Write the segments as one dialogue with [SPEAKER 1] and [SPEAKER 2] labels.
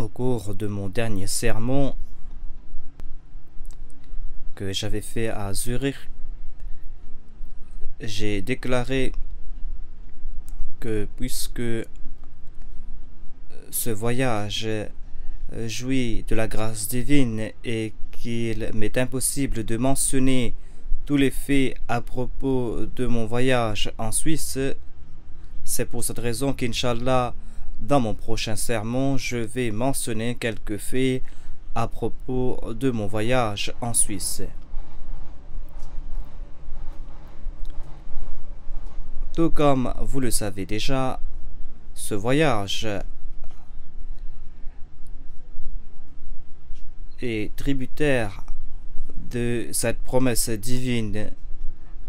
[SPEAKER 1] Au cours de mon dernier sermon que j'avais fait à Zurich, j'ai déclaré que puisque ce voyage jouit de la grâce divine et qu'il m'est impossible de mentionner tous les faits à propos de mon voyage en Suisse, c'est pour cette raison qu'Inch'Allah, dans mon prochain sermon, je vais mentionner quelques faits à propos de mon voyage en Suisse. Tout comme vous le savez déjà, ce voyage est tributaire de cette promesse divine,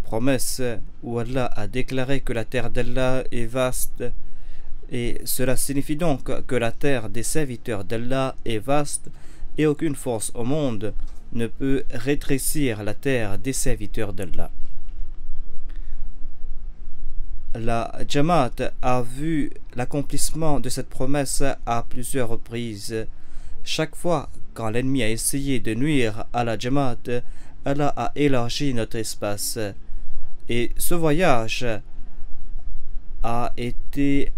[SPEAKER 1] promesse où Allah a déclaré que la terre d'Allah est vaste, et cela signifie donc que la terre des serviteurs d'Allah est vaste et aucune force au monde ne peut rétrécir la terre des serviteurs d'Allah. La Jamaat a vu l'accomplissement de cette promesse à plusieurs reprises. Chaque fois quand l'ennemi a essayé de nuire à la Jamaat, Allah a élargi notre espace. Et ce voyage a été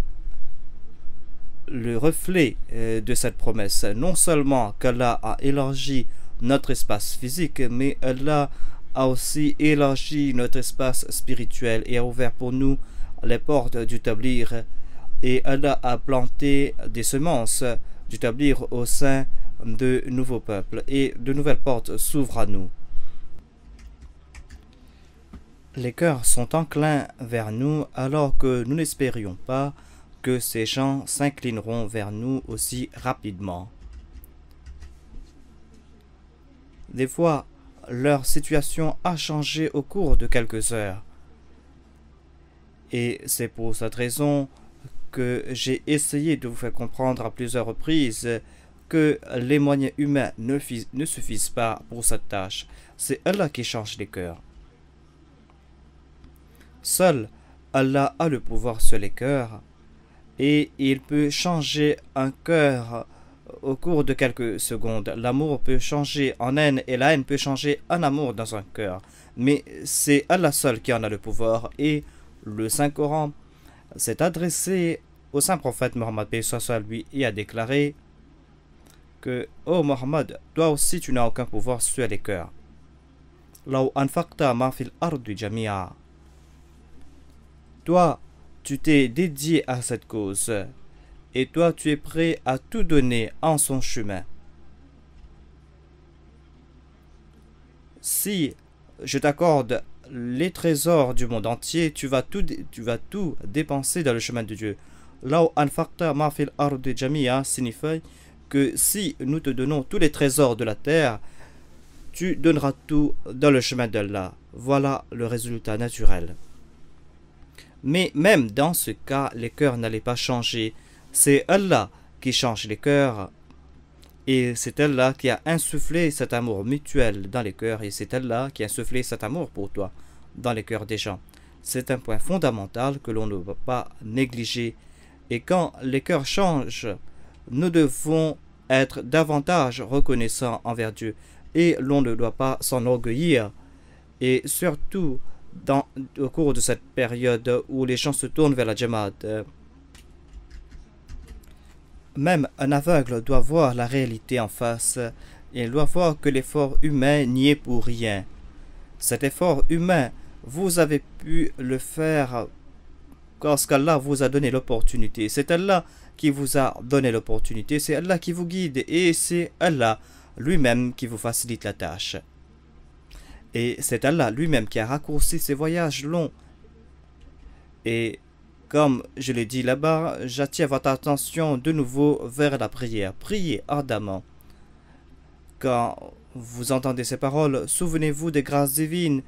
[SPEAKER 1] le reflet de cette promesse. Non seulement qu'Allah a élargi notre espace physique, mais Allah a aussi élargi notre espace spirituel et a ouvert pour nous les portes du tablir, et Allah a planté des semences du tablir au sein de nouveaux peuples, et de nouvelles portes s'ouvrent à nous. Les cœurs sont enclins vers nous alors que nous n'espérions pas que ces gens s'inclineront vers nous aussi rapidement. Des fois, leur situation a changé au cours de quelques heures. Et c'est pour cette raison que j'ai essayé de vous faire comprendre à plusieurs reprises que les moyens humains ne suffisent pas pour cette tâche. C'est Allah qui change les cœurs. Seul Allah a le pouvoir sur les cœurs, et il peut changer un cœur au cours de quelques secondes. L'amour peut changer en haine et la haine peut changer en amour dans un cœur. Mais c'est Allah seul qui en a le pouvoir, et le Saint-Coran s'est adressé au Saint-Prophète Mohammed lui et a déclaré que « Oh Mohammed, toi aussi tu n'as aucun pouvoir sur les cœurs. Law anfaqta ma fil ardi jami'a. Toi, tu t'es dédié à cette cause, et toi tu es prêt à tout donner en son chemin. Si je t'accorde les trésors du monde entier, tu vas tout dépenser dans le chemin de Dieu. Law anfaqta ma fil ardi jami'a signifie que si nous te donnons tous les trésors de la terre, tu donneras tout dans le chemin d'Allah. Voilà le résultat naturel. Mais même dans ce cas, les cœurs n'allaient pas changer. C'est Allah qui change les cœurs. Et c'est Allah qui a insufflé cet amour mutuel dans les cœurs. Et c'est Allah qui a insufflé cet amour pour toi dans les cœurs des gens. C'est un point fondamental que l'on ne peut pas négliger. Et quand les cœurs changent, nous devons être davantage reconnaissants envers Dieu. Et l'on ne doit pas s'enorgueillir. Et surtout, au cours de cette période où les gens se tournent vers la Jamaat, même un aveugle doit voir la réalité en face, et il doit voir que l'effort humain n'y est pour rien. Cet effort humain, vous avez pu le faire parce qu'Allah vous a donné l'opportunité. C'est Allah qui vous a donné l'opportunité, c'est Allah qui vous guide, et c'est Allah lui-même qui vous facilite la tâche. Et c'est Allah lui-même qui a raccourci ces voyages longs. Et comme je l'ai dit là-bas, j'attire votre attention de nouveau vers la prière. Priez ardemment. Quand vous entendez ces paroles, souvenez-vous des grâces divines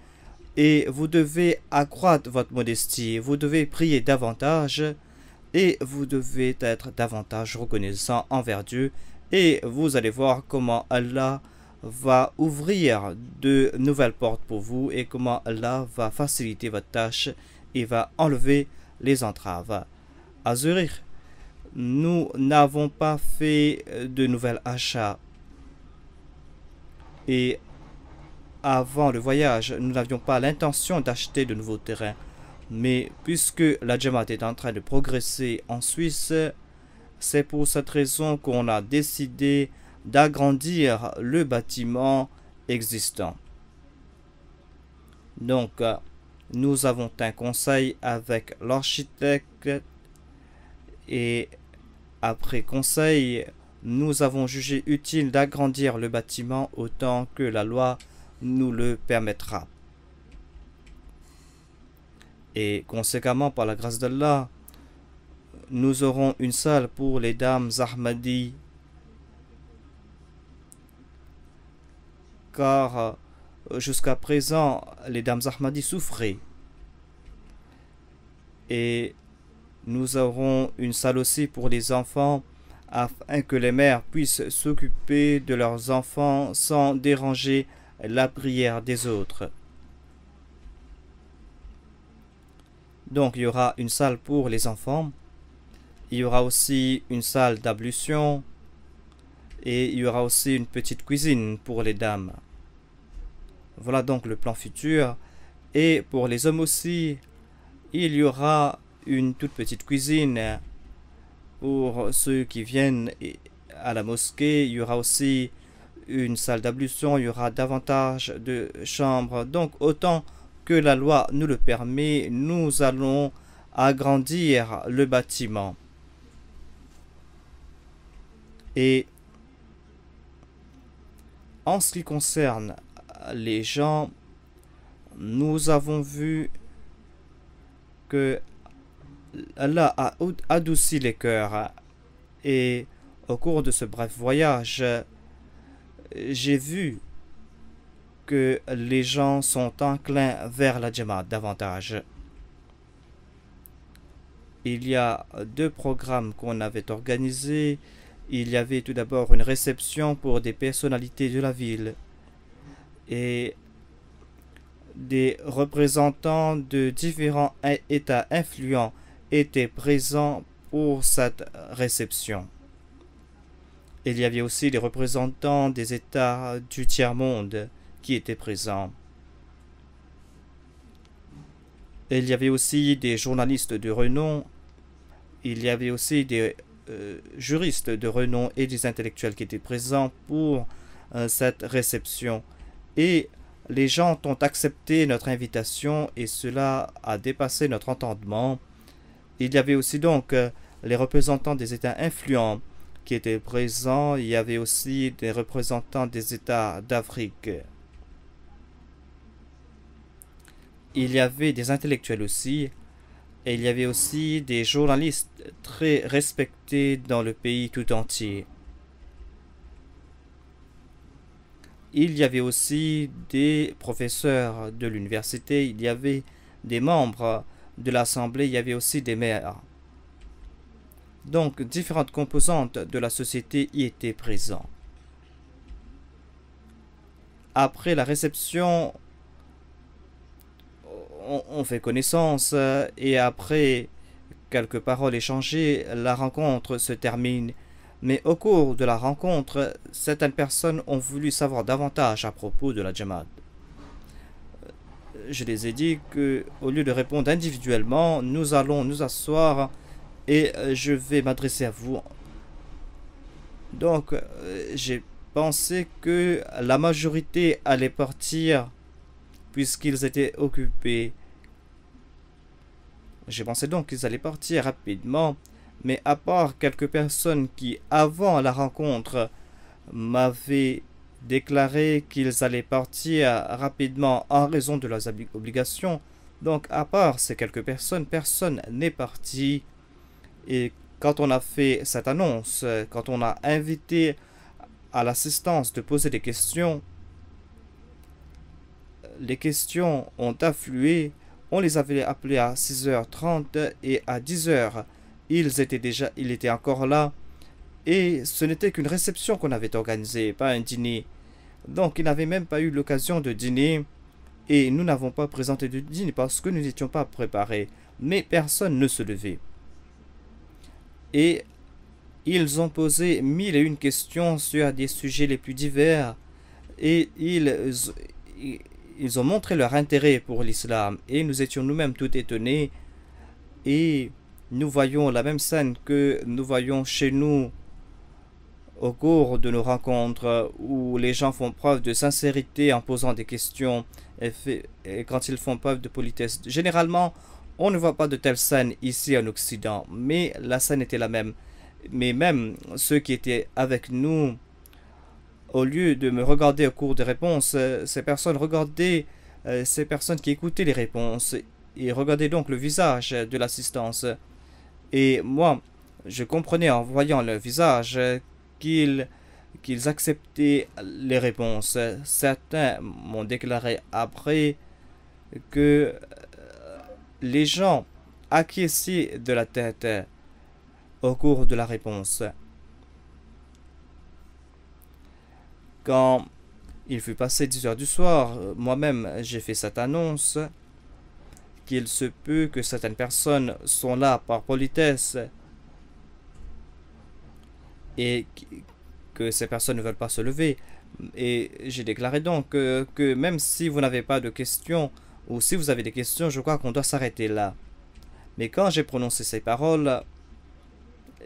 [SPEAKER 1] et vous devez accroître votre modestie. Vous devez prier davantage et vous devez être davantage reconnaissant envers Dieu. Et vous allez voir comment Allah va ouvrir de nouvelles portes pour vous et comment Allah va faciliter votre tâche et va enlever les entraves. À Zurich, nous n'avons pas fait de nouvel achat. Et avant le voyage, nous n'avions pas l'intention d'acheter de nouveaux terrains. Mais puisque la Jamaat est en train de progresser en Suisse, c'est pour cette raison qu'on a décidé d'agrandir le bâtiment existant. Donc, nous avons un conseil avec l'architecte et après conseil, nous avons jugé utile d'agrandir le bâtiment autant que la loi nous le permettra. Et conséquemment, par la grâce d'Allah, nous aurons une salle pour les dames Ahmadi, car jusqu'à présent, les dames Ahmadi souffraient. Et nous aurons une salle aussi pour les enfants, afin que les mères puissent s'occuper de leurs enfants sans déranger la prière des autres. Donc il y aura une salle pour les enfants, il y aura aussi une salle d'ablution et il y aura aussi une petite cuisine pour les dames. Voilà donc le plan futur. Et pour les hommes aussi, il y aura une toute petite cuisine pour ceux qui viennent à la mosquée. Il y aura aussi une salle d'ablution, il y aura davantage de chambres. Donc autant que la loi nous le permet, nous allons agrandir le bâtiment. Et en ce qui concerne les gens, nous avons vu que Allah a adouci les cœurs. Et au cours de ce bref voyage, j'ai vu que les gens sont enclins vers la Jamaat davantage. Il y a 2 programmes qu'on avait organisés. Il y avait tout d'abord une réception pour des personnalités de la ville et des représentants de différents États influents étaient présents pour cette réception. Il y avait aussi des représentants des États du tiers-monde qui étaient présents. Il y avait aussi des journalistes de renom. Il y avait aussi des juristes de renom et des intellectuels qui étaient présents pour cette réception. Et les gens ont accepté notre invitation et cela a dépassé notre entendement. Il y avait aussi donc les représentants des États influents qui étaient présents. Il y avait aussi des représentants des États d'Afrique. Il y avait des intellectuels aussi. Et il y avait aussi des journalistes très respectés dans le pays tout entier. Il y avait aussi des professeurs de l'université, il y avait des membres de l'Assemblée, il y avait aussi des maires. Donc, différentes composantes de la société y étaient présentes. Après la réception, on fait connaissance et après quelques paroles échangées, la rencontre se termine. Mais au cours de la rencontre, certaines personnes ont voulu savoir davantage à propos de la Jamaat. Je les ai dit que, au lieu de répondre individuellement, nous allons nous asseoir et je vais m'adresser à vous. Donc, j'ai pensé que la majorité allait partir puisqu'ils étaient occupés. J'ai pensé donc qu'ils allaient partir rapidement, mais à part quelques personnes qui, avant la rencontre, m'avaient déclaré qu'ils allaient partir rapidement en raison de leurs obligations, donc à part ces quelques personnes, personne n'est parti. Et quand on a fait cette annonce, quand on a invité à l'assistance de poser des questions, les questions ont afflué. On les avait appelés à 6h30 et à 10h, il était encore là. Et ce n'était qu'une réception qu'on avait organisée, pas un dîner. Donc, ils n'avaient même pas eu l'occasion de dîner. Et nous n'avons pas présenté de dîner parce que nous n'étions pas préparés. Mais personne ne se levait. Et Ils ont posé 1001 questions sur des sujets les plus divers et ils ont montré leur intérêt pour l'islam et nous étions nous-mêmes tout étonnés et nous voyons la même scène que nous voyons chez nous au cours de nos rencontres où les gens font preuve de sincérité en posant des questions et quand ils font preuve de politesse. Généralement, on ne voit pas de telles scènes ici en Occident, mais la scène était la même. Mais même ceux qui étaient avec nous, au lieu de me regarder au cours des réponses, ces personnes regardaient ces personnes qui écoutaient les réponses et regardaient donc le visage de l'assistance. Et moi, je comprenais en voyant le visage qu'ils acceptaient les réponses. Certains m'ont déclaré après que les gens acquiesçaient de la tête au cours de la réponse. Quand il fut passé 10 heures du soir, moi-même j'ai fait cette annonce qu'il se peut que certaines personnes sont là par politesse et que ces personnes ne veulent pas se lever. Et j'ai déclaré donc que même si vous n'avez pas de questions ou si vous avez des questions, je crois qu'on doit s'arrêter là. Mais quand j'ai prononcé ces paroles,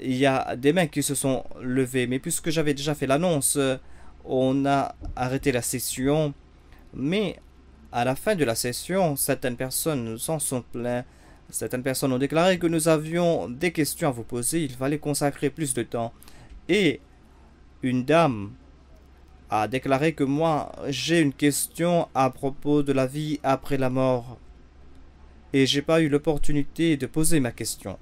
[SPEAKER 1] il y a des mains qui se sont levées. Mais puisque j'avais déjà fait l'annonce, on a arrêté la session. Mais à la fin de la session, certaines personnes s'en sont plaintes. Certaines personnes ont déclaré que nous avions des questions à vous poser. Il fallait consacrer plus de temps. Et une dame a déclaré que moi, j'ai une question à propos de la vie après la mort. Et j'ai pas eu l'opportunité de poser ma question.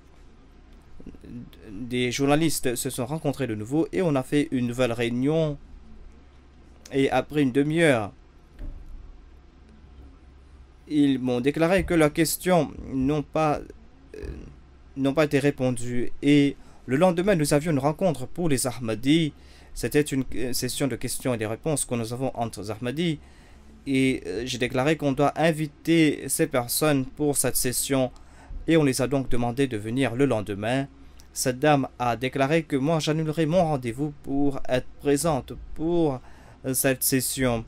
[SPEAKER 1] Des journalistes se sont rencontrés de nouveau et on a fait une nouvelle réunion. Et après une demi-heure, ils m'ont déclaré que leurs questions n'ont pas été répondues. Et le lendemain, nous avions une rencontre pour les Ahmadis. C'était une session de questions et de réponses que nous avons entre les Ahmadis. Et j'ai déclaré qu'on doit inviter ces personnes pour cette session. Et on les a donc demandé de venir le lendemain. Cette dame a déclaré que moi, j'annulerai mon rendez-vous pour être présente pour cette session.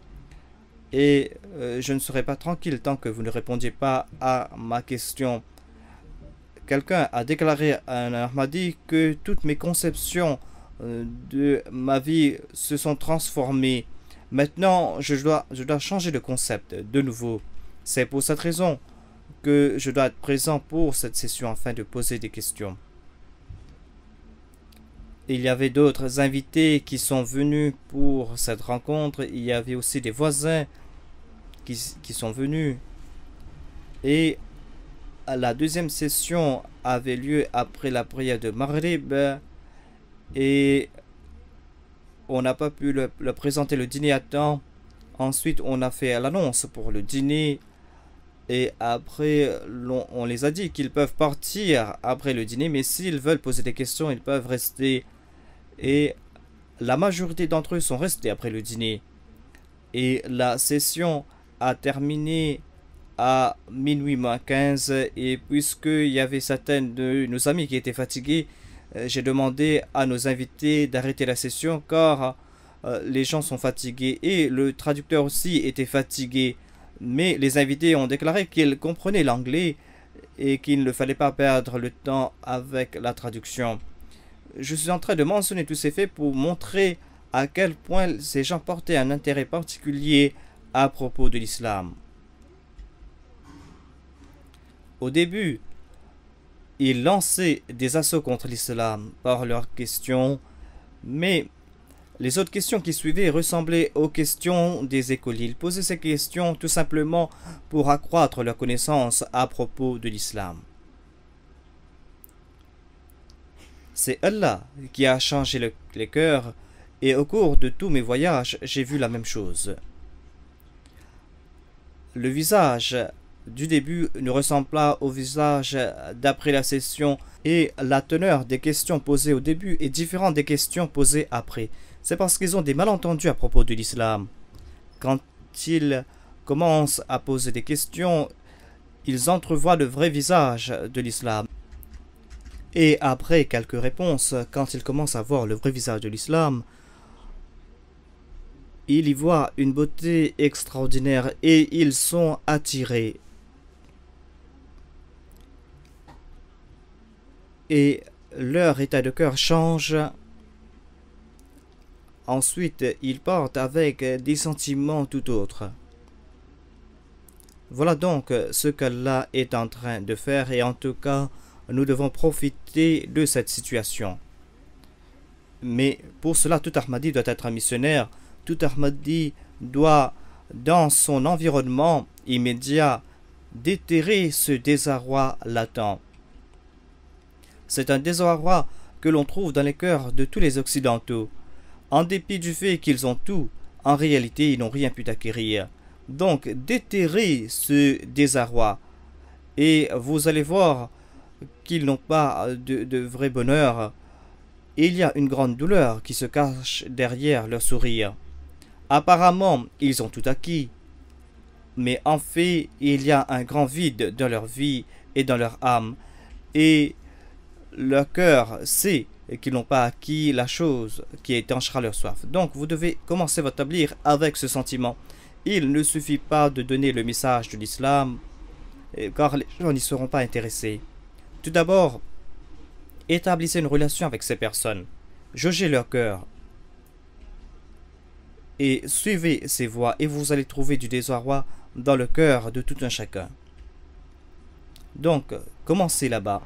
[SPEAKER 1] Et je ne serai pas tranquille tant que vous ne répondiez pas à ma question. Quelqu'un a déclaré à un Ahmadi que toutes mes conceptions de ma vie se sont transformées. Maintenant, je dois changer de concept de nouveau. C'est pour cette raison que je dois être présent pour cette session afin de poser des questions. Il y avait d'autres invités qui sont venus pour cette rencontre. Il y avait aussi des voisins qui sont venus. Et la deuxième session avait lieu après la prière de Maghrib. Et on n'a pas pu le présenter le dîner à temps. Ensuite, on a fait l'annonce pour le dîner. Et après, on les a dit qu'ils peuvent partir après le dîner. Mais s'ils veulent poser des questions, ils peuvent rester. Et la majorité d'entre eux sont restés après le dîner. Et la session a terminé à minuit moins 15. Et puisqu'il y avait certains de nos amis qui étaient fatigués, j'ai demandé à nos invités d'arrêter la session car les gens sont fatigués. Et le traducteur aussi était fatigué. Mais les invités ont déclaré qu'ils comprenaient l'anglais et qu'il ne fallait pas perdre le temps avec la traduction. Je suis en train de mentionner tous ces faits pour montrer à quel point ces gens portaient un intérêt particulier à propos de l'islam. Au début, ils lançaient des assauts contre l'islam par leurs questions, mais les autres questions qui suivaient ressemblaient aux questions des écoliers. Ils posaient ces questions tout simplement pour accroître leur connaissance à propos de l'islam. C'est Allah qui a changé les cœurs et au cours de tous mes voyages, j'ai vu la même chose. Le visage du début ne ressemble pas au visage d'après la session et la teneur des questions posées au début est différente des questions posées après. C'est parce qu'ils ont des malentendus à propos de l'islam. Quand ils commencent à poser des questions, ils entrevoient le vrai visage de l'islam. Et après quelques réponses, quand ils commencent à voir le vrai visage de l'islam, ils y voient une beauté extraordinaire et ils sont attirés. Et leur état de cœur change. Ensuite, ils partent avec des sentiments tout autres. Voilà donc ce qu'Allah est en train de faire et en tout cas, nous devons profiter de cette situation. Mais pour cela, tout Ahmadi doit être un missionnaire. Tout Ahmadi doit, dans son environnement immédiat, déterrer ce désarroi latent. C'est un désarroi que l'on trouve dans les cœurs de tous les Occidentaux. En dépit du fait qu'ils ont tout, en réalité, ils n'ont rien pu acquérir. Donc, déterrez ce désarroi et vous allez voir qu'ils n'ont pas de vrai bonheur. Il y a une grande douleur qui se cache derrière leur sourire. Apparemment, ils ont tout acquis, mais en fait, il y a un grand vide dans leur vie et dans leur âme, et leur cœur sait qu'ils n'ont pas acquis la chose qui étanchera leur soif. Donc, vous devez commencer votre tablier avec ce sentiment. Il ne suffit pas de donner le message de l'islam, car les gens n'y seront pas intéressés. Tout d'abord, établissez une relation avec ces personnes. Jaugez leur cœur. Et suivez ces voies et vous allez trouver du désarroi dans le cœur de tout un chacun. Donc, commencez là-bas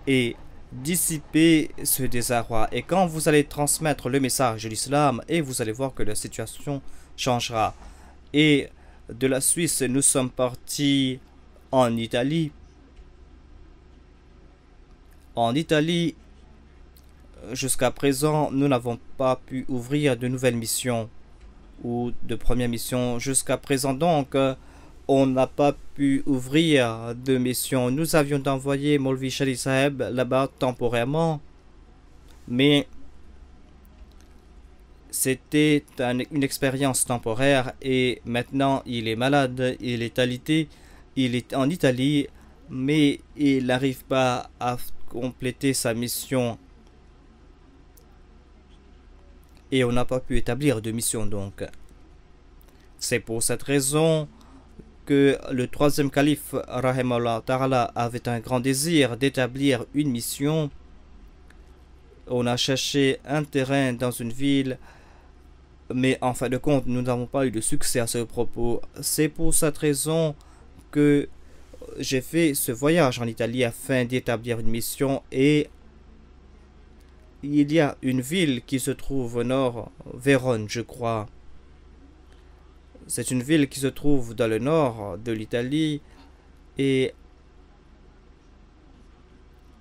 [SPEAKER 1] et dissipez ce désarroi. Et quand vous allez transmettre le message de l'islam, et vous allez voir que la situation changera. Et de la Suisse, nous sommes partis en Italie. En Italie, jusqu'à présent, nous n'avons pas pu ouvrir de nouvelles missions ou de premières missions. Jusqu'à présent, donc, on n'a pas pu ouvrir de missions. Nous avions envoyé Molvi Shadi Saheb là-bas temporairement, mais c'était une expérience temporaire et maintenant il est malade, il est en Italie, mais il n'arrive pas à compléter sa mission et on n'a pas pu établir de mission donc. C'est pour cette raison que le troisième calife Rahimahullah Ta'ala avait un grand désir d'établir une mission. On a cherché un terrain dans une ville, mais en fin de compte, nous n'avons pas eu de succès à ce propos. C'est pour cette raison que j'ai fait ce voyage en Italie afin d'établir une mission et il y a une ville qui se trouve au nord, Vérone, je crois. C'est une ville qui se trouve dans le nord de l'Italie et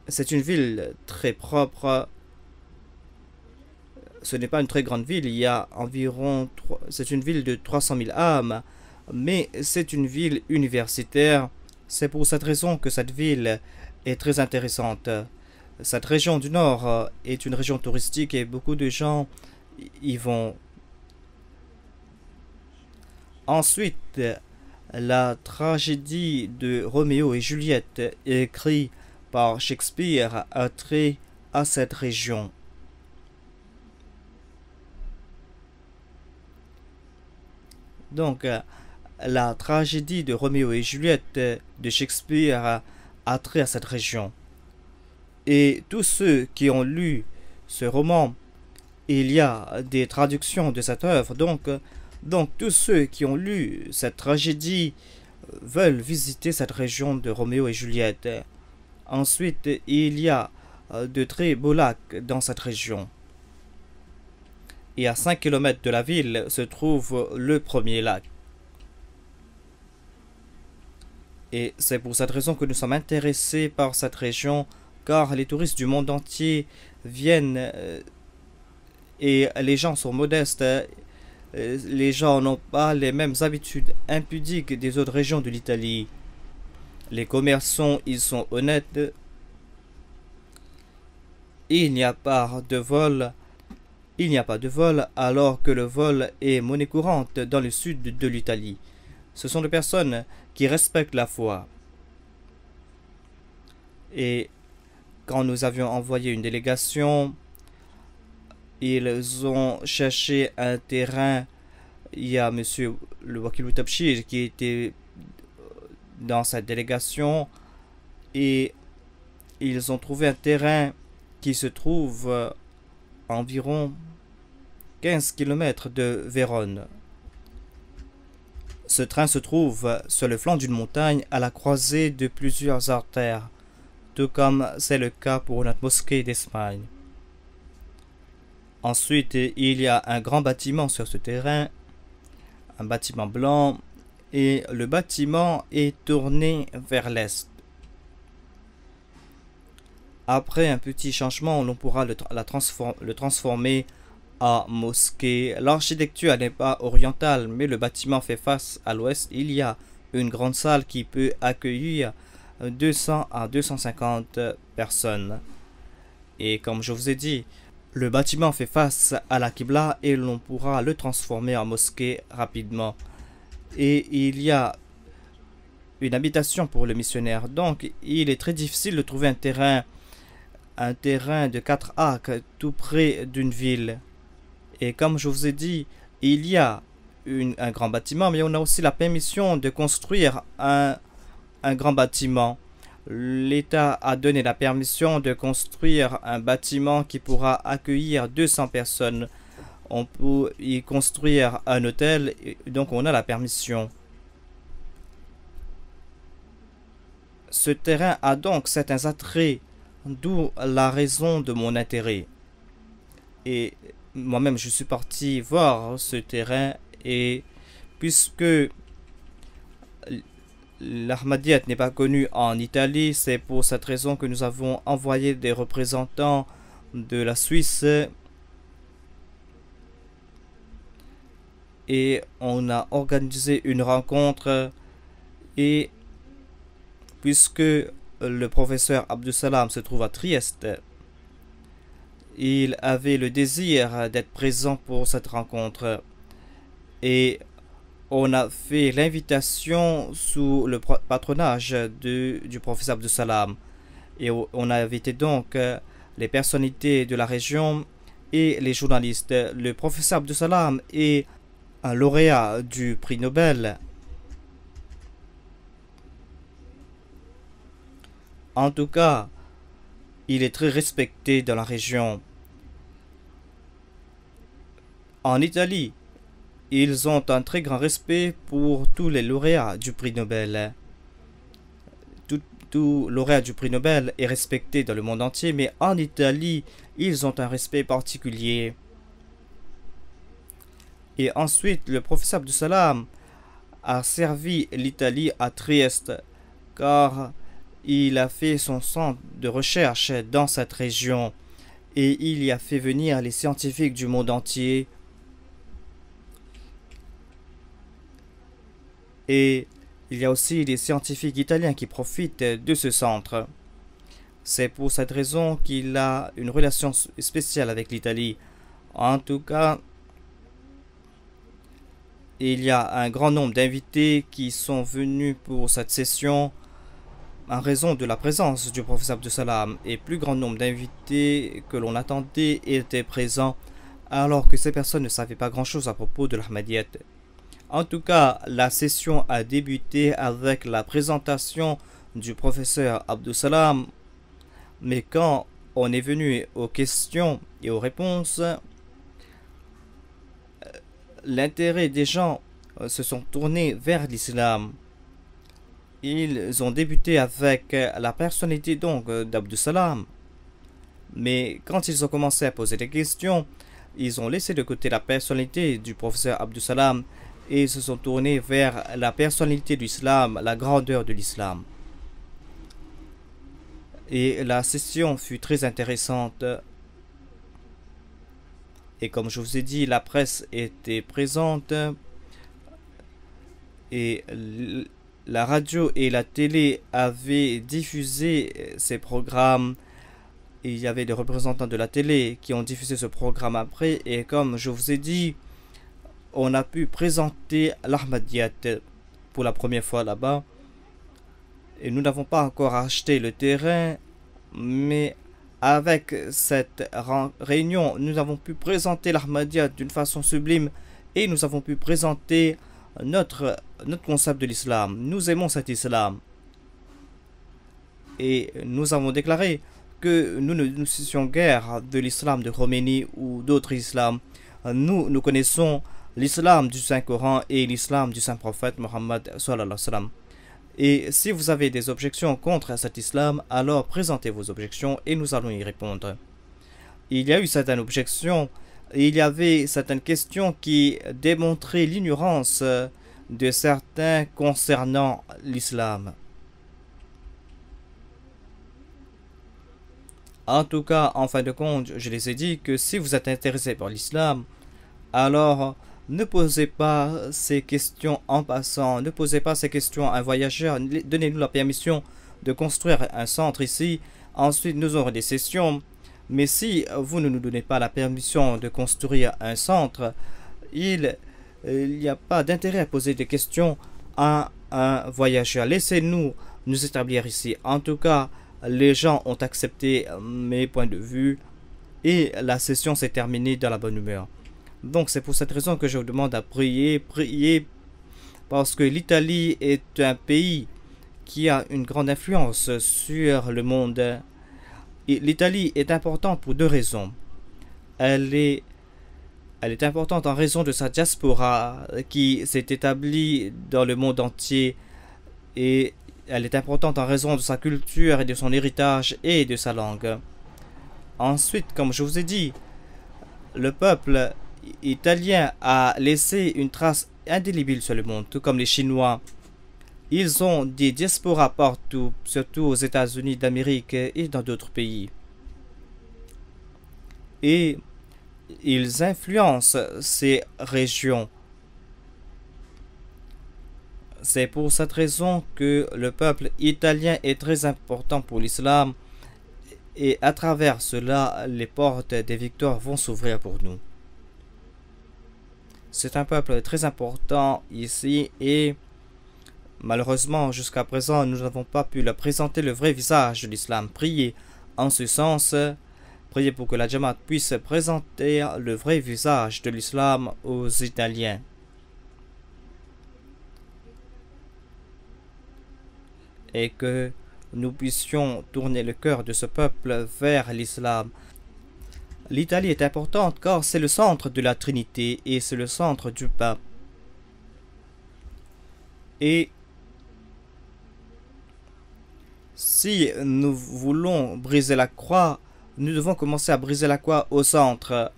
[SPEAKER 1] c'est une ville très propre. Ce n'est pas une très grande ville, il y a environ... C'est une ville de 300 000 âmes, mais c'est une ville universitaire. C'est pour cette raison que cette ville est très intéressante. Cette région du Nord est une région touristique et beaucoup de gens y vont. Ensuite, la tragédie de Roméo et Juliette, écrite par Shakespeare, a trait à cette région. Donc, la tragédie de Roméo et Juliette de Shakespeare a trait à cette région. Et tous ceux qui ont lu ce roman, il y a des traductions de cette œuvre, donc tous ceux qui ont lu cette tragédie veulent visiter cette région de Roméo et Juliette. Ensuite, il y a de très beaux lacs dans cette région. Et à 5 km de la ville se trouve le premier lac. Et c'est pour cette raison que nous sommes intéressés par cette région, car les touristes du monde entier viennent et les gens sont modestes. Les gens n'ont pas les mêmes habitudes impudiques des autres régions de l'Italie. Les commerçants, ils sont honnêtes. Il n'y a pas de vol. Il n'y a pas de vol alors que le vol est monnaie courante dans le sud de l'Italie. Ce sont des personnes qui respectent la foi. Et quand nous avions envoyé une délégation, ils ont cherché un terrain. Il y a monsieur le Wakil Tabshir qui était dans cette délégation et ils ont trouvé un terrain qui se trouve à environ 15 km de Vérone. Ce train se trouve sur le flanc d'une montagne à la croisée de plusieurs artères, tout comme c'est le cas pour notre mosquée d'Espagne. Ensuite, il y a un grand bâtiment sur ce terrain, un bâtiment blanc, et le bâtiment est tourné vers l'est. Après un petit changement, l'on pourra le transformer en mosquée. L'architecture n'est pas orientale, mais le bâtiment fait face à l'ouest. Il y a une grande salle qui peut accueillir 200 à 250 personnes. Et comme je vous ai dit, le bâtiment fait face à la Qibla et l'on pourra le transformer en mosquée rapidement. Et il y a une habitation pour le missionnaire. Donc, il est très difficile de trouver un terrain de 4 acres tout près d'une ville. Et comme je vous ai dit, il y a un grand bâtiment, mais on a aussi la permission de construire un grand bâtiment. L'État a donné la permission de construire un bâtiment qui pourra accueillir 200 personnes. On peut y construire un hôtel, donc on a la permission. Ce terrain a donc certains attraits, d'où la raison de mon intérêt. Et moi-même, je suis parti voir ce terrain, et puisque l'Ahmadiyyat n'est pas connu en Italie, c'est pour cette raison que nous avons envoyé des représentants de la Suisse et on a organisé une rencontre. Et puisque le professeur Abdussalam se trouve à Trieste, il avait le désir d'être présent pour cette rencontre et on a fait l'invitation sous le patronage du professeur Abdussalam et on a invité donc les personnalités de la région et les journalistes. Le professeur Abdussalam est un lauréat du prix Nobel. En tout cas, il est très respecté dans la région. En Italie, ils ont un très grand respect pour tous les lauréats du prix Nobel. Tout lauréat du prix Nobel est respecté dans le monde entier, mais en Italie, ils ont un respect particulier. Et ensuite, le professeur Abdussalam a servi l'Italie à Trieste, car il a fait son centre de recherche dans cette région et il y a fait venir les scientifiques du monde entier. Et il y a aussi des scientifiques italiens qui profitent de ce centre. C'est pour cette raison qu'il a une relation spéciale avec l'Italie. En tout cas, il y a un grand nombre d'invités qui sont venus pour cette session en raison de la présence du professeur Abdussalam, et plus grand nombre d'invités que l'on attendait étaient présents, alors que ces personnes ne savaient pas grand-chose à propos de l'Ahmadiyyat. En tout cas, la session a débuté avec la présentation du professeur Abdussalam, mais quand on est venu aux questions et aux réponses, l'intérêt des gens se sont tournés vers l'islam. Ils ont débuté avec la personnalité donc d'Abdussalam, mais quand ils ont commencé à poser des questions, ils ont laissé de côté la personnalité du professeur Abdussalam et se sont tournés vers la personnalité de l'islam, la grandeur de l'islam. Et la session fut très intéressante. Et comme je vous ai dit, la presse était présente et la radio et la télé avaient diffusé ces programmes. Il y avait des représentants de la télé qui ont diffusé ce programme après. Et comme je vous ai dit, on a pu présenter l'Ahmadiyyat pour la première fois là-bas. Et nous n'avons pas encore acheté le terrain. Mais avec cette réunion, nous avons pu présenter l'Ahmadiyya d'une façon sublime et nous avons pu présenter notre concept de l'islam. Nous aimons cet islam. Et nous avons déclaré que nous ne nous soucions guère de l'islam de Khomeini ou d'autres islams. Nous connaissons l'islam du Saint-Coran et l'islam du Saint-Prophète Mohammed sallallahu alayhi wa sallam. Et si vous avez des objections contre cet islam, alors présentez vos objections et nous allons y répondre. Il y a eu certaines objections, il y avait certaines questions qui démontraient l'ignorance de certains concernant l'islam. En tout cas, en fin de compte, je les ai dit que si vous êtes intéressé par l'islam, alors ne posez pas ces questions en passant, ne posez pas ces questions à un voyageur, donnez-nous la permission de construire un centre ici, ensuite nous aurons des sessions, mais si vous ne nous donnez pas la permission de construire un centre, il n'y a pas d'intérêt à poser des questions à un voyageur. Laissez-nous nous établir ici. En tout cas, les gens ont accepté mes points de vue et la session s'est terminée dans la bonne humeur. Donc c'est pour cette raison que je vous demande à prier, parce que l'Italie est un pays qui a une grande influence sur le monde. L'Italie est importante pour deux raisons. Elle est importante en raison de sa diaspora qui s'est établie dans le monde entier, et elle est importante en raison de sa culture et de son héritage et de sa langue. Ensuite, comme je vous ai dit, le peuple italien a laissé une trace indélébile sur le monde, tout comme les Chinois. Ils ont des diasporas partout, surtout aux États-Unis d'Amérique et dans d'autres pays. Et ils influencent ces régions. C'est pour cette raison que le peuple italien est très important pour l'islam, et à travers cela, les portes des victoires vont s'ouvrir pour nous. C'est un peuple très important ici et malheureusement jusqu'à présent nous n'avons pas pu leur présenter le vrai visage de l'islam. Priez en ce sens, priez pour que la Jamaat puisse présenter le vrai visage de l'islam aux Italiens. Et que nous puissions tourner le cœur de ce peuple vers l'islam. L'Italie est importante car c'est le centre de la Trinité et c'est le centre du pape. Et si nous voulons briser la croix, nous devons commencer à briser la croix au centre.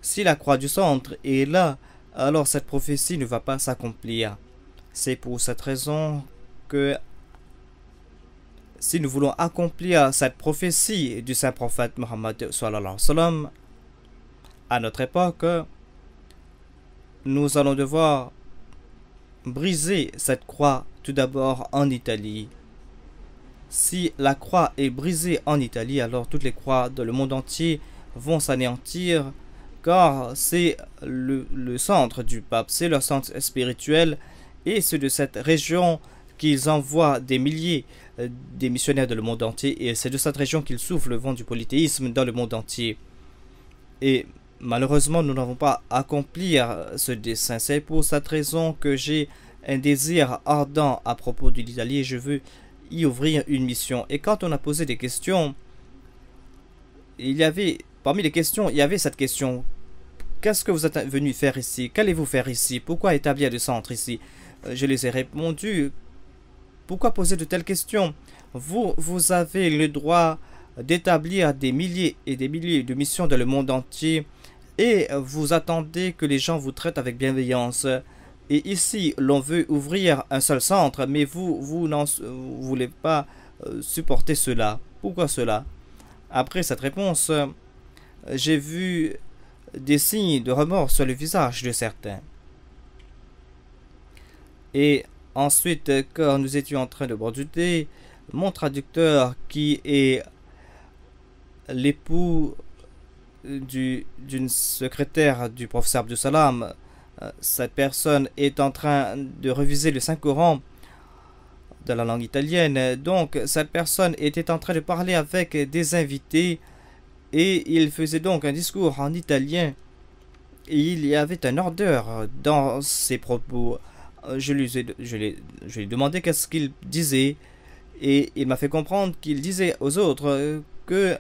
[SPEAKER 1] Si la croix du centre est là, alors cette prophétie ne va pas s'accomplir. C'est pour cette raison que si nous voulons accomplir cette prophétie du saint prophète Mohammed sallallahu alayhi wa sallam à notre époque, nous allons devoir briser cette croix tout d'abord en Italie. Si la croix est brisée en Italie, alors toutes les croix dans le monde entier vont s'anéantir, car c'est le centre du pape, c'est leur centre spirituel, et c'est de cette région qu'ils envoient des milliers des missionnaires dans le monde entier, et c'est de cette région qu'ils soufflent le vent du polythéisme dans le monde entier. Et malheureusement, nous n'avons pas accompli ce dessein. C'est pour cette raison que j'ai un désir ardent à propos de l'Italie et je veux y ouvrir une mission. Et quand on a posé des questions, il y avait, parmi les questions, il y avait cette question: qu'est-ce que vous êtes venu faire ici? Qu'allez-vous faire ici? Pourquoi établir des centres ici? Je les ai répondu: pourquoi poser de telles questions? Vous avez le droit d'établir des milliers et des milliers de missions dans le monde entier et vous attendez que les gens vous traitent avec bienveillance. Et ici, l'on veut ouvrir un seul centre, mais vous n'en voulez pas supporter cela. Pourquoi cela? Après cette réponse, j'ai vu des signes de remords sur le visage de certains. Et ensuite, quand nous étions en train de boire du thé, mon traducteur, qui est l'époux d'une secrétaire du professeur Abdus Salam, cette personne est en train de réviser le Saint-Coran de la langue italienne. Donc cette personne était en train de parler avec des invités et il faisait donc un discours en italien. Et il y avait un ardeur dans ses propos. Je lui ai demandé qu'est-ce qu'il disait et il m'a fait comprendre qu'il disait aux autres que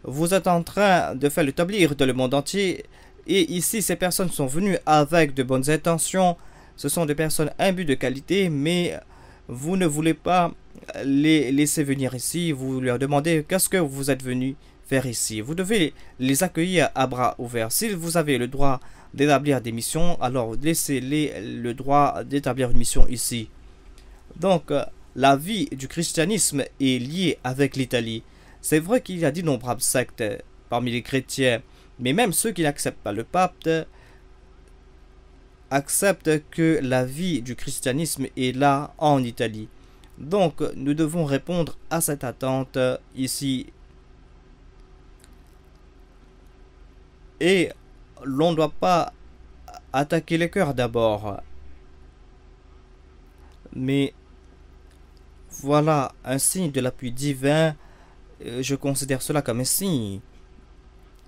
[SPEAKER 1] vous êtes en train de faire l'établir dans le monde entier et ici ces personnes sont venues avec de bonnes intentions. Ce sont des personnes imbues de qualité, mais vous ne voulez pas les laisser venir ici. Vous leur demandez qu'est-ce que vous êtes venus faire ici. Vous devez les accueillir à bras ouverts. Si vous avez le droit d'établir des missions, alors laissez-les le droit d'établir une mission ici. Donc, la vie du christianisme est liée avec l'Italie. C'est vrai qu'il y a d'innombrables sectes parmi les chrétiens, mais même ceux qui n'acceptent pas le pape acceptent que la vie du christianisme est là en Italie. Donc, nous devons répondre à cette attente ici. Et l'on ne doit pas attaquer les cœurs d'abord. Mais voilà un signe de l'appui divin. Je considère cela comme un signe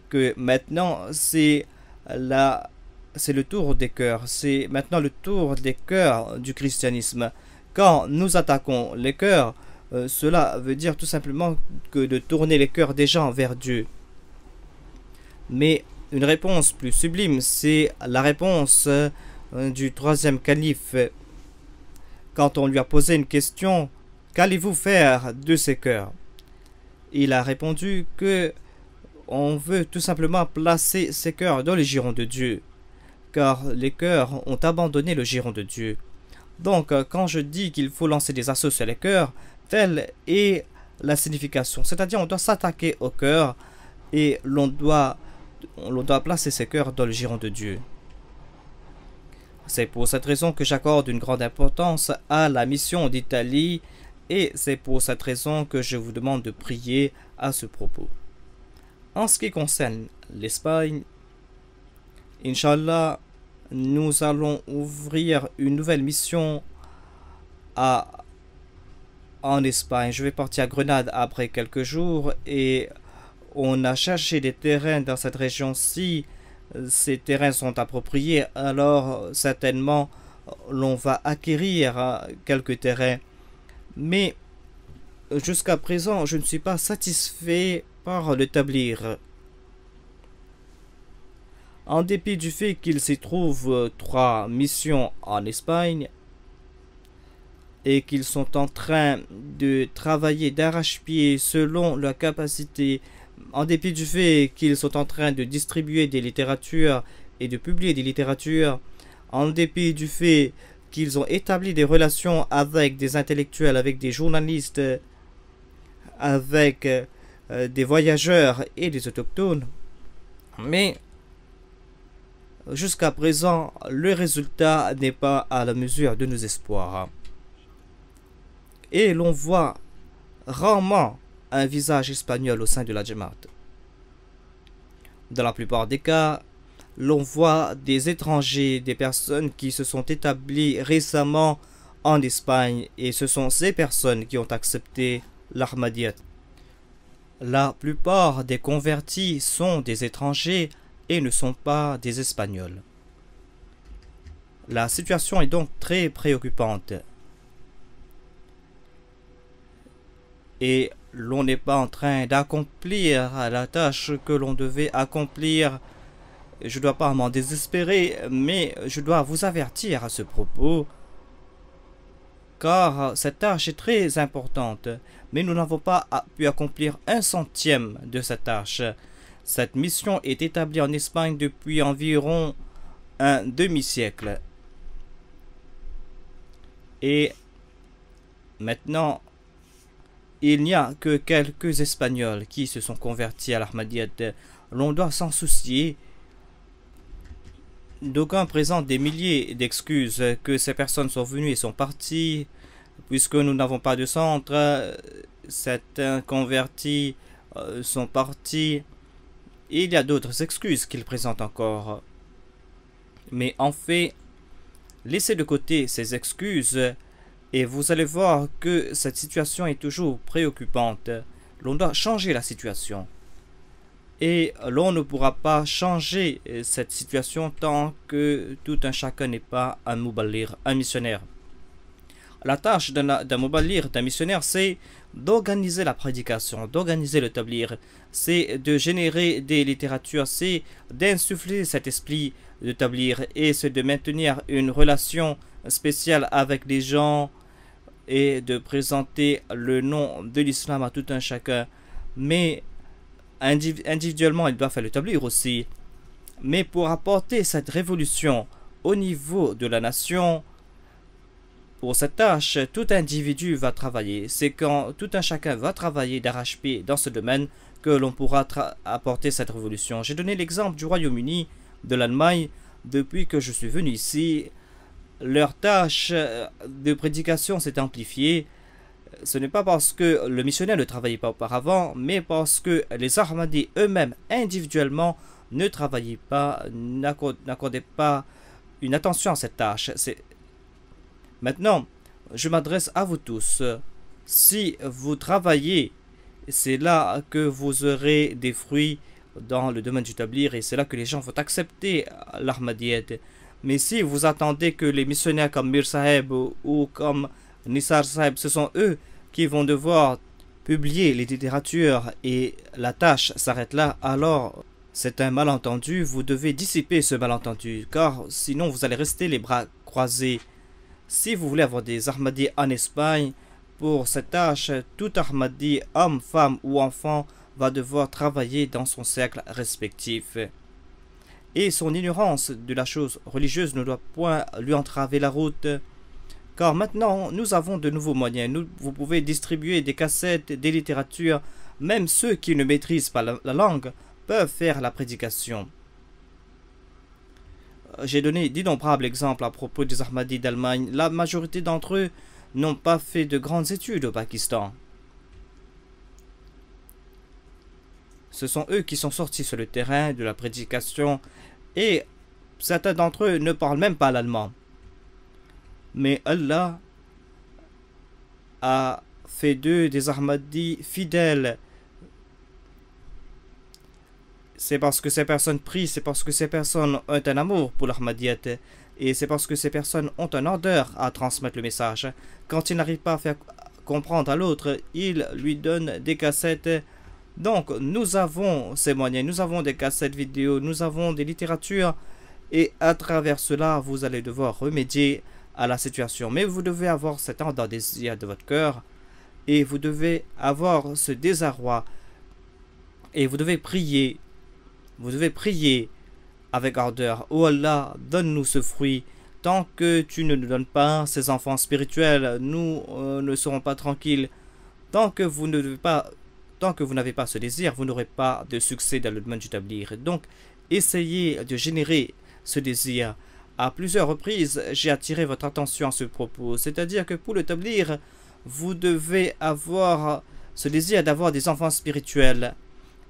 [SPEAKER 1] que maintenant c'est le tour des cœurs. C'est maintenant le tour des cœurs du christianisme. Quand nous attaquons les cœurs, cela veut dire tout simplement que de tourner les cœurs des gens vers Dieu. Mais une réponse plus sublime, c'est la réponse du troisième calife. Quand on lui a posé une question, qu'allez-vous faire de ces cœurs? Il a répondu que on veut tout simplement placer ces cœurs dans le giron de Dieu, car les cœurs ont abandonné le giron de Dieu. Donc, quand je dis qu'il faut lancer des assauts sur les cœurs, telle est la signification. C'est-à-dire, on doit s'attaquer au cœur et l'on doit placer ces cœurs dans le giron de Dieu. C'est pour cette raison que j'accorde une grande importance à la mission d'Italie et c'est pour cette raison que je vous demande de prier à ce propos. En ce qui concerne l'Espagne, Inch'Allah, nous allons ouvrir une nouvelle mission en Espagne. Je vais partir à Grenade après quelques jours et on a cherché des terrains dans cette région-ci. Ces terrains sont appropriés, alors certainement l'on va acquérir quelques terrains. Mais jusqu'à présent, je ne suis pas satisfait par l'établir. En dépit du fait qu'il s'y trouve 3 missions en Espagne et qu'ils sont en train de travailler d'arrache-pied selon leur capacité, en dépit du fait qu'ils sont en train de distribuer des littératures et de publier des littératures, en dépit du fait qu'ils ont établi des relations avec des intellectuels, avec des journalistes, avec des voyageurs et des autochtones, mais jusqu'à présent, le résultat n'est pas à la mesure de nos espoirs. Et l'on voit rarement un visage espagnol au sein de la Jamaat. Dans la plupart des cas, l'on voit des étrangers, des personnes qui se sont établies récemment en Espagne et ce sont ces personnes qui ont accepté l'Ahmadiyyat. La plupart des convertis sont des étrangers et ne sont pas des Espagnols. La situation est donc très préoccupante. Et l'on n'est pas en train d'accomplir la tâche que l'on devait accomplir. Je ne dois pas m'en désespérer, mais je dois vous avertir à ce propos, car cette tâche est très importante, mais nous n'avons pas pu accomplir 1/100 de cette tâche. Cette mission est établie en Espagne depuis environ un demi-siècle. Et maintenant, il n'y a que quelques Espagnols qui se sont convertis à l'Ahmadiyyat. L'on doit s'en soucier. D'aucuns présentent des milliers d'excuses que ces personnes sont venues et sont parties, puisque nous n'avons pas de centre. Certains convertis sont partis. Et il y a d'autres excuses qu'ils présentent encore. Mais en fait, laissez de côté ces excuses Et vous allez voir que cette situation est toujours préoccupante. L'on doit changer la situation. Et l'on ne pourra pas changer cette situation tant que tout un chacun n'est pas un muballir, un missionnaire. La tâche d'un muballir, d'un missionnaire, c'est d'organiser la prédication, d'organiser le tablir, c'est de générer des littératures, c'est d'insuffler cet esprit de tablir et c'est de maintenir une relation spéciale avec les gens et de présenter le nom de l'islam à tout un chacun. Mais individuellement, il doit faire le tablir aussi. Mais pour apporter cette révolution au niveau de la nation, pour cette tâche, tout individu va travailler. C'est quand tout un chacun va travailler d'arrache-pied dans ce domaine que l'on pourra apporter cette révolution. J'ai donné l'exemple du Royaume-Uni, de l'Allemagne. Depuis que je suis venu ici, leur tâche de prédication s'est amplifiée. Ce n'est pas parce que le missionnaire ne travaillait pas auparavant, mais parce que les Ahmadis eux-mêmes, individuellement, ne travaillaient pas, n'accordaient pas une attention à cette tâche. Maintenant, je m'adresse à vous tous. Si vous travaillez, c'est là que vous aurez des fruits dans le domaine du tablir et c'est là que les gens vont accepter l'Ahmadiyyat. Mais si vous attendez que les missionnaires comme Mir Saheb ou comme Nisar Saheb, ce sont eux qui vont devoir publier les littératures et la tâche s'arrête là, alors c'est un malentendu. Vous devez dissiper ce malentendu, car sinon vous allez rester les bras croisés. Si vous voulez avoir des Ahmadis en Espagne, pour cette tâche, tout Ahmadi, homme, femme ou enfant, va devoir travailler dans son cercle respectif. Et son ignorance de la chose religieuse ne doit point lui entraver la route. Car maintenant, nous avons de nouveaux moyens. Vous pouvez distribuer des cassettes, des littératures. Même ceux qui ne maîtrisent pas la langue peuvent faire la prédication. J'ai donné d'innombrables exemples à propos des Ahmadis d'Allemagne. La majorité d'entre eux n'ont pas fait de grandes études au Pakistan. Ce sont eux qui sont sortis sur le terrain de la prédication et certains d'entre eux ne parlent même pas l'allemand. Mais Allah a fait d'eux des Ahmadis fidèles. C'est parce que ces personnes prient, c'est parce que ces personnes ont un amour pour l'Ahmadiyyat et c'est parce que ces personnes ont un ardeur à transmettre le message. Quand ils n'arrivent pas à faire comprendre à l'autre, ils lui donnent des cassettes. Donc nous avons ces moyens, nous avons des cassettes vidéo, nous avons des littératures et à travers cela vous allez devoir remédier à la situation. Mais vous devez avoir cet ardent désir de votre cœur et vous devez avoir ce désarroi et vous devez prier. Vous devez prier avec ardeur. Oh Allah, donne-nous ce fruit. Tant que tu ne nous donnes pas ces enfants spirituels, nous ne serons pas tranquilles. Tant que vous n'avez pas ce désir, vous n'aurez pas de succès dans le domaine du tablir. Donc, essayez de générer ce désir. À plusieurs reprises, j'ai attiré votre attention à ce propos. C'est-à-dire que pour le tablir, vous devez avoir ce désir d'avoir des enfants spirituels.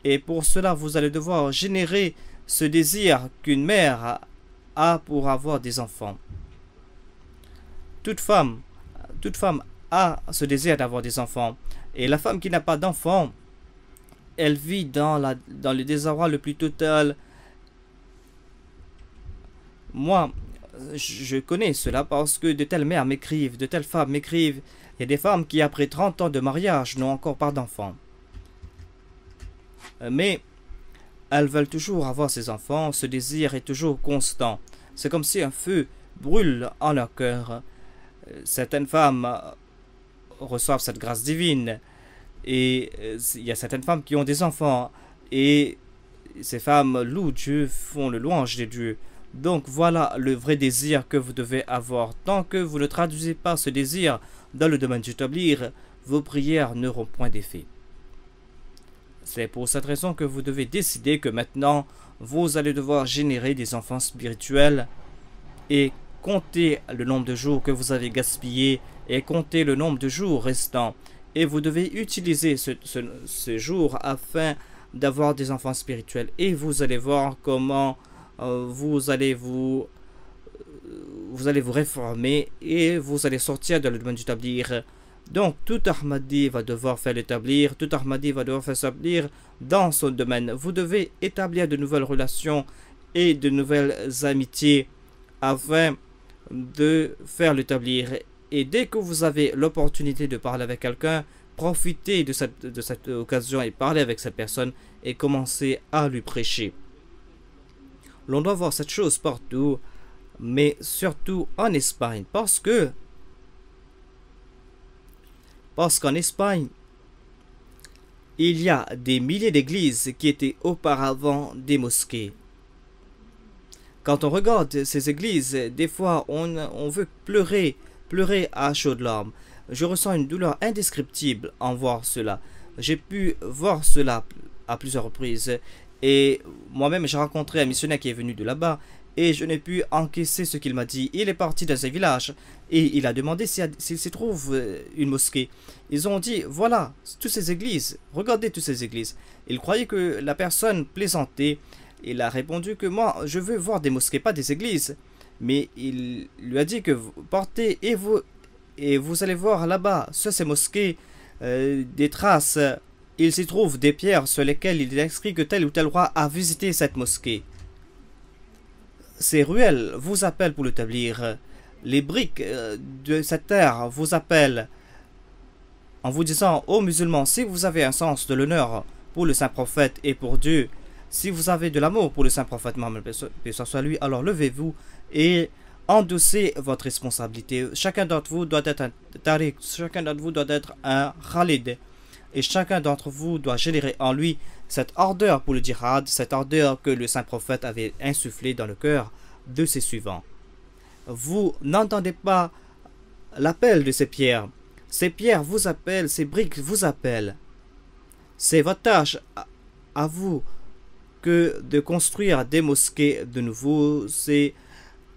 [SPEAKER 1] Et pour cela, vous allez devoir générer ce désir qu'une mère a pour avoir des enfants. Toute femme a ce désir d'avoir des enfants. Et la femme qui n'a pas d'enfants, elle vit dans le désarroi le plus total. Moi, je connais cela parce que de telles mères m'écrivent, de telles femmes m'écrivent. Il y a des femmes qui, après 30 ans de mariage, n'ont encore pas d'enfants. Mais elles veulent toujours avoir ces enfants, ce désir est toujours constant. C'est comme si un feu brûle en leur cœur. Certaines femmes reçoivent cette grâce divine et il y a certaines femmes qui ont des enfants et ces femmes louent Dieu, font le louange de Dieu. Donc voilà le vrai désir que vous devez avoir. Tant que vous ne traduisez pas ce désir dans le domaine du tablir, vos prières n'auront point d'effet. C'est pour cette raison que vous devez décider que maintenant, vous allez devoir générer des enfants spirituels et compter le nombre de jours que vous avez gaspillés et compter le nombre de jours restants. Et vous devez utiliser ce jour afin d'avoir des enfants spirituels. Et vous allez voir comment vous allez vous vous allez vous réformer et vous allez sortir de le domaine du tablir. Donc tout Ahmadi va devoir faire l'établir, tout Ahmadi va devoir faire s'établir dans son domaine. Vous devez établir de nouvelles relations et de nouvelles amitiés afin de faire l'établir. Et dès que vous avez l'opportunité de parler avec quelqu'un, profitez de cette occasion et parlez avec cette personne et commencez à lui prêcher. L'on doit voir cette chose partout, mais surtout en Espagne, parce qu'en Espagne, il y a des milliers d'églises qui étaient auparavant des mosquées. Quand on regarde ces églises, des fois on veut pleurer à chaudes larmes. Je ressens une douleur indescriptible en voir cela. J'ai pu voir cela à plusieurs reprises. Et moi-même, j'ai rencontré un missionnaire qui est venu de là-bas et je n'ai pu encaisser ce qu'il m'a dit. Il est parti dans un village et il a demandé s'il s'y trouve une mosquée. Ils ont dit, voilà, toutes ces églises, regardez toutes ces églises. Il croyait que la personne plaisantait. Il a répondu que moi, je veux voir des mosquées, pas des églises. Mais il lui a dit que vous partez et vous allez voir là-bas, sur ces mosquées, des traces. Il s'y trouve des pierres sur lesquelles il est inscrit que tel ou tel roi a visité cette mosquée. Ces ruelles vous appellent pour l'établir. Les briques de cette terre vous appellent en vous disant, ô musulmans, si vous avez un sens de l'honneur pour le saint prophète et pour Dieu, si vous avez de l'amour pour le saint prophète Mohammed, que ce soit lui, alors levez-vous et endossez votre responsabilité. Chacun d'entre vous doit être un tariq, chacun d'entre vous doit être un khalid. Et chacun d'entre vous doit générer en lui cette ardeur pour le djihad, cette ardeur que le saint prophète avait insufflée dans le cœur de ses suivants. Vous n'entendez pas l'appel de ces pierres. Ces pierres vous appellent, ces briques vous appellent. C'est votre tâche à vous que de construire des mosquées de nouveau. C'est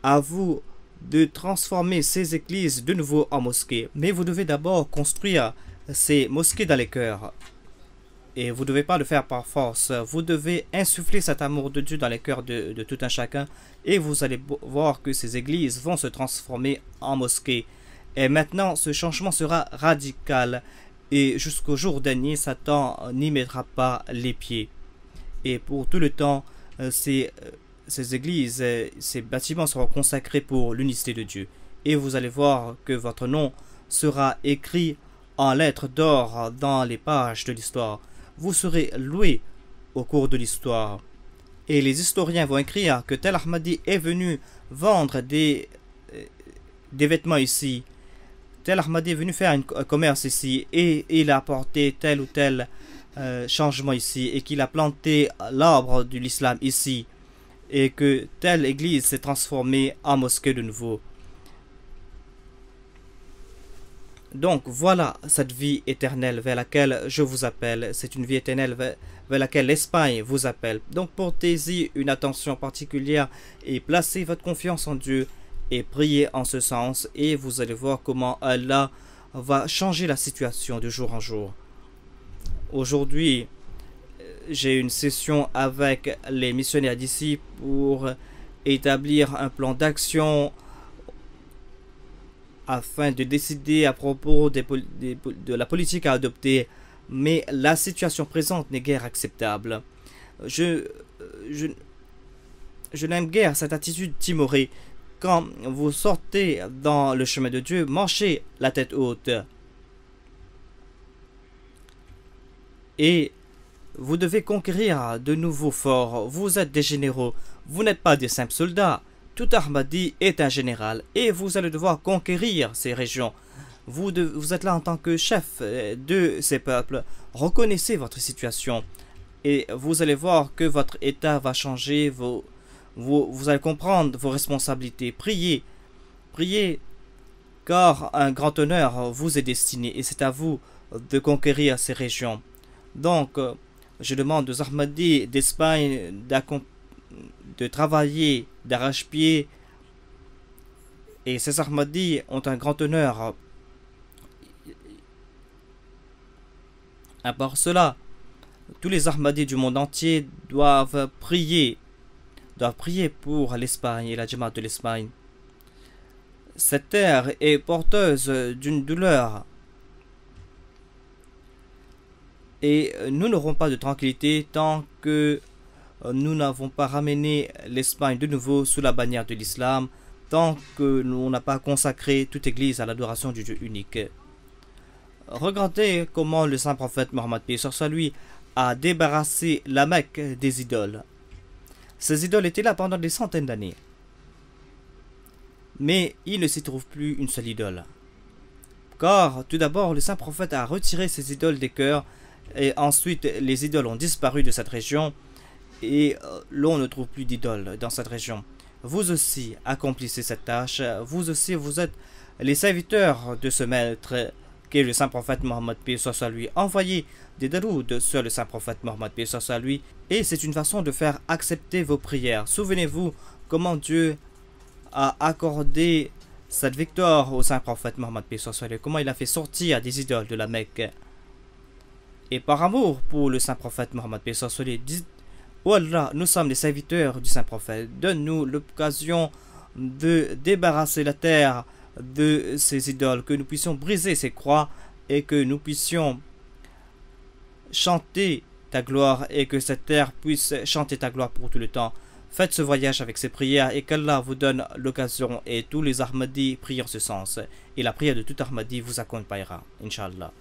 [SPEAKER 1] à vous de transformer ces églises de nouveau en mosquées. Mais vous devez d'abord construire ces mosquées dans les cœurs. Et vous ne devez pas le faire par force. Vous devez insuffler cet amour de Dieu dans les cœurs de tout un chacun. Et vous allez voir que ces églises vont se transformer en mosquées. Et maintenant, ce changement sera radical. Et jusqu'au jour dernier, Satan n'y mettra pas les pieds. Et pour tout le temps, ces églises, ces bâtiments seront consacrés pour l'unicité de Dieu. Et vous allez voir que votre nom sera écrit en lettres d'or dans les pages de l'histoire. Vous serez loué au cours de l'histoire. Et les historiens vont écrire que tel Ahmadi est venu vendre des vêtements ici. Tel Ahmadi est venu faire un commerce ici. Et il a apporté tel ou tel changement ici. Et qu'il a planté l'arbre de l'islam ici. Et que telle église s'est transformée en mosquée de nouveau. Donc voilà cette vie éternelle vers laquelle je vous appelle. C'est une vie éternelle vers laquelle l'Espagne vous appelle. Donc portez-y une attention particulière et placez votre confiance en Dieu et priez en ce sens. Et vous allez voir comment Allah va changer la situation de jour en jour. Aujourd'hui, j'ai une session avec les missionnaires d'ici pour établir un plan d'action afin de décider à propos de la politique à adopter, mais la situation présente n'est guère acceptable. Je n'aime guère cette attitude timorée. Quand vous sortez dans le chemin de Dieu, marchez la tête haute. Et vous devez conquérir de nouveaux forts. Vous êtes des généraux. Vous n'êtes pas des simples soldats. Tout Ahmadi est un général et vous allez devoir conquérir ces régions. Vous êtes là en tant que chef de ces peuples. Reconnaissez votre situation et vous allez voir que votre état va changer. Vous allez comprendre vos responsabilités. Priez, priez, car un grand honneur vous est destiné et c'est à vous de conquérir ces régions. Donc, je demande aux Ahmadis d'Espagne de travailler d'arrache-pied, et ces Ahmadis ont un grand honneur. À part cela, tous les Ahmadis du monde entier doivent prier pour l'Espagne et la Jamaat de l'Espagne. cette terre est porteuse d'une douleur. Et nous n'aurons pas de tranquillité tant que nous n'avons pas ramené l'Espagne de nouveau sous la bannière de l'islam, tant que l'on n'a pas consacré toute église à l'adoration du Dieu unique. Regardez comment le saint prophète Mohammed paix sur lui a débarrassé la Mecque des idoles. Ces idoles étaient là pendant des centaines d'années. Mais il ne s'y trouve plus une seule idole. Car tout d'abord, le saint prophète a retiré ces idoles des cœurs, et ensuite les idoles ont disparu de cette région, et l'on ne trouve plus d'idoles dans cette région. Vous aussi accomplissez cette tâche, vous aussi vous êtes les serviteurs de ce maître qui est le saint prophète Mohammed paix soit lui. Envoyez des darouds sur le saint prophète Mohammed paix soit lui, et c'est une façon de faire accepter vos prières. Souvenez-vous comment Dieu a accordé cette victoire au saint prophète Mohammed paix soit lui, comment il a fait sortir des idoles de la Mecque. Et par amour pour le saint prophète Mohammed paix soit lui, dites: oh Allah, nous sommes les serviteurs du saint prophète, donne-nous l'occasion de débarrasser la terre de ces idoles, que nous puissions briser ces croix et que nous puissions chanter ta gloire et que cette terre puisse chanter ta gloire pour tout le temps. Faites ce voyage avec ces prières et qu'Allah vous donne l'occasion, et tous les Ahmadis prient en ce sens, et la prière de tout Ahmadi vous accompagnera, Inch'Allah.